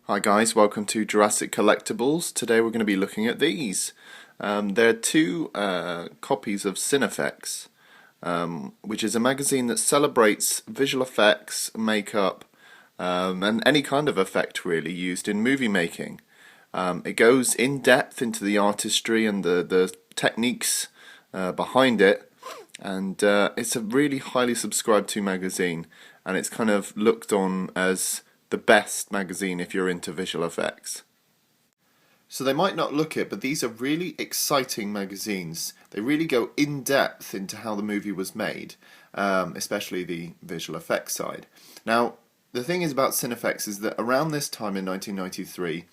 Hi guys, welcome to Jurassic Collectibles. Today we're going to be looking at these. There are two copies of Cinefex, which is a magazine that celebrates visual effects, makeup, and any kind of effect really used in movie making. It goes in depth into the artistry and the techniques behind it, and it's a really highly subscribed to magazine, and it's kind of looked on as the best magazine if you're into visual effects. So they might not look it, but these are really exciting magazines. They really go in depth into how the movie was made, especially the visual effects side. Now, the thing is about Cinefex is that around this time in 1993,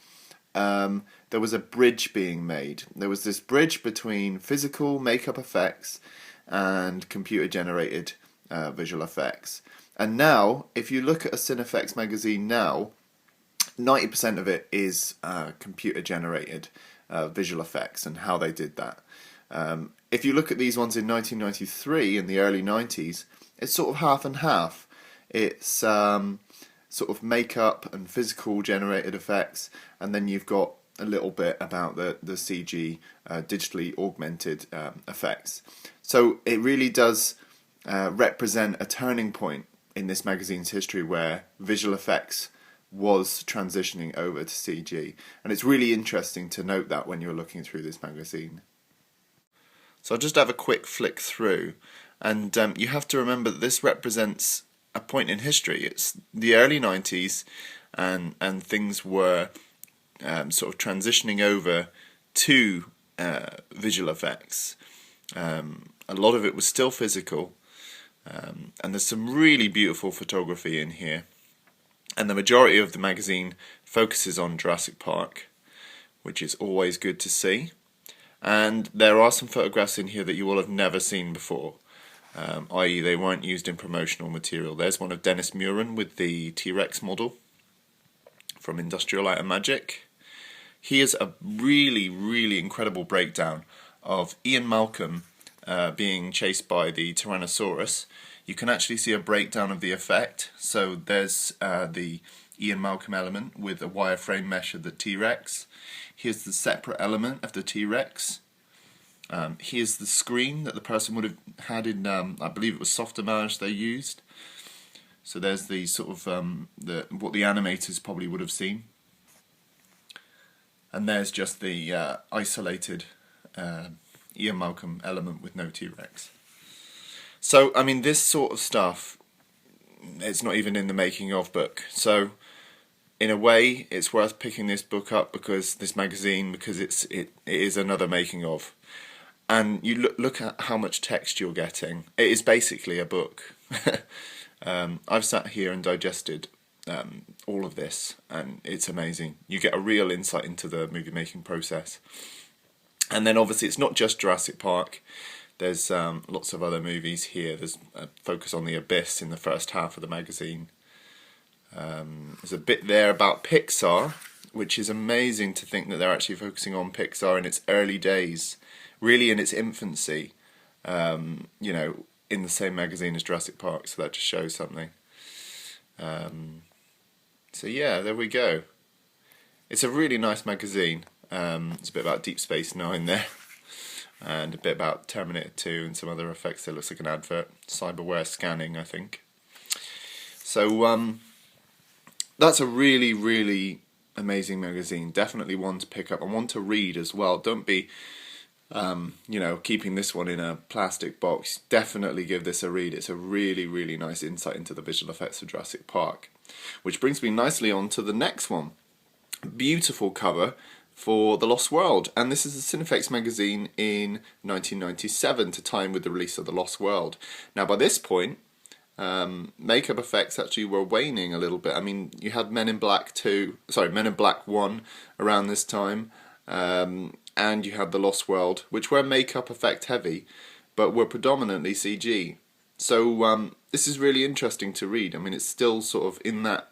there was a bridge being made. There was this bridge between physical makeup effects and computer-generated visual effects. And now, if you look at a Cinefex magazine now, 90% of it is computer-generated visual effects and how they did that. If you look at these ones in 1993, in the early 90s, it's sort of half and half. It's sort of makeup and physical generated effects, and then you've got a little bit about the CG digitally augmented effects. So it really does represent a turning point in this magazine's history where visual effects was transitioning over to CG, and it's really interesting to note that when you're looking through this magazine. So I'll just have a quick flick through, and you have to remember that this represents a point in history. It's the early 90s, and things were sort of transitioning over to visual effects. A lot of it was still physical, and there's some really beautiful photography in here. And the majority of the magazine focuses on Jurassic Park, which is always good to see. And there are some photographs in here that you will have never seen before, i.e. they weren't used in promotional material. There's one of Dennis Muren with the T-Rex model from Industrial Light and Magic. Here's a really, really incredible breakdown of Ian Malcolm being chased by the Tyrannosaurus. You can actually see a breakdown of the effect. So there's the Ian Malcolm element with a wireframe mesh of the T-Rex. Here's the separate element of the T-Rex. Here's the screen that the person would have had in, I believe it was Softimage they used. So there's the sort of what the animators probably would have seen. And there's just the isolated Ian Malcolm element with no T-Rex. So, I mean, this sort of stuff, it's not even in the making of book. So, in a way, it's worth picking this book up because this magazine, because it is another making of. And you look at how much text you're getting. It is basically a book. I've sat here and digested all of this, and it's amazing. You get a real insight into the movie making process. And then obviously it's not just Jurassic Park. There's lots of other movies here. There's a focus on the Abyss in the first half of the magazine. There's a bit there about Pixar, which is amazing to think that they're actually focusing on Pixar in its early days, really in its infancy, you know, in the same magazine as Jurassic Park, so that just shows something. So yeah, there we go. It's a really nice magazine. It's a bit about Deep Space Nine there, and a bit about Terminator 2 and some other effects. It looks like an advert. Cyberware scanning, I think. So that's a really, really amazing magazine. Definitely one to pick up and one to read as well. Don't be, you know, keeping this one in a plastic box. Definitely give this a read. It's a really, really nice insight into the visual effects of Jurassic Park. Which brings me nicely on to the next one. Beautiful cover for The Lost World, and this is the Cinefex magazine in 1997 to time with the release of The Lost World. Now by this point, makeup effects actually were waning a little bit. I mean, you had Men in Black 1 around this time, and you had The Lost World, which were makeup effect heavy, but were predominantly CG. So this is really interesting to read. I mean, it's still sort of in that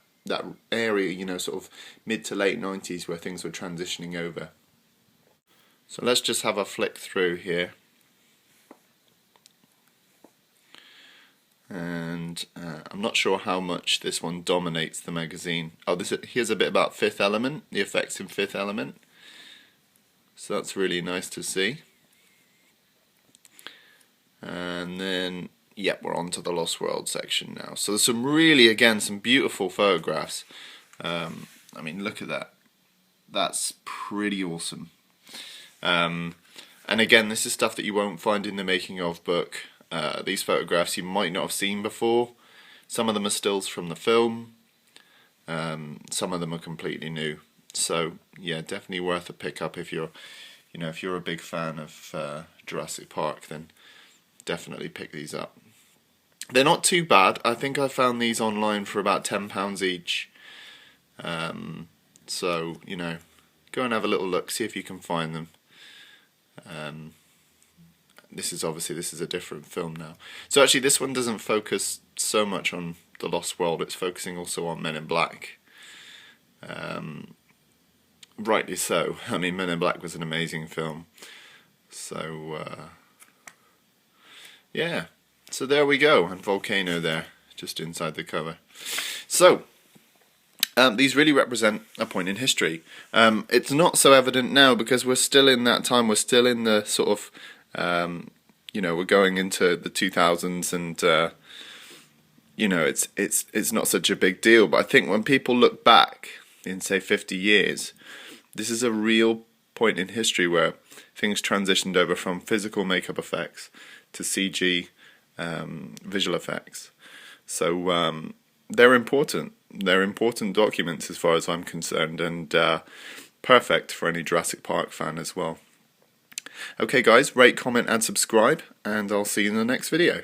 area, you know, sort of mid to late 90s where things were transitioning over. So let's just have a flick through here. And I'm not sure how much this one dominates the magazine. Oh, here's a bit about Fifth Element, the effects in Fifth Element. So that's really nice to see. And then, yep, we're on to the Lost World section now. So there's some really, again, some beautiful photographs. I mean, look at that. That's pretty awesome. And again, this is stuff that you won't find in the making of book. These photographs you might not have seen before. Some of them are stills from the film. Some of them are completely new. So yeah, definitely worth a pick up if you're a big fan of Jurassic Park. Then definitely pick these up. They're not too bad. I think I found these online for about £10 each. So go and have a little look, see if you can find them. This is a different film now. So actually this one doesn't focus so much on the Lost World, it's focusing also on Men in Black. Rightly so. I mean, Men in Black was an amazing film. So yeah, so there we go, and Volcano there, just inside the cover. So these really represent a point in history. It's not so evident now because we're still in that time. We're still in the sort of, we're going into the 2000s, and it's not such a big deal. But I think when people look back in say 50 years, this is a real point in history where things transitioned over from physical makeup effects to CG visual effects. So they're important. They're important documents as far as I'm concerned, and perfect for any Jurassic Park fan as well. Okay guys, rate, comment and subscribe, and I'll see you in the next video.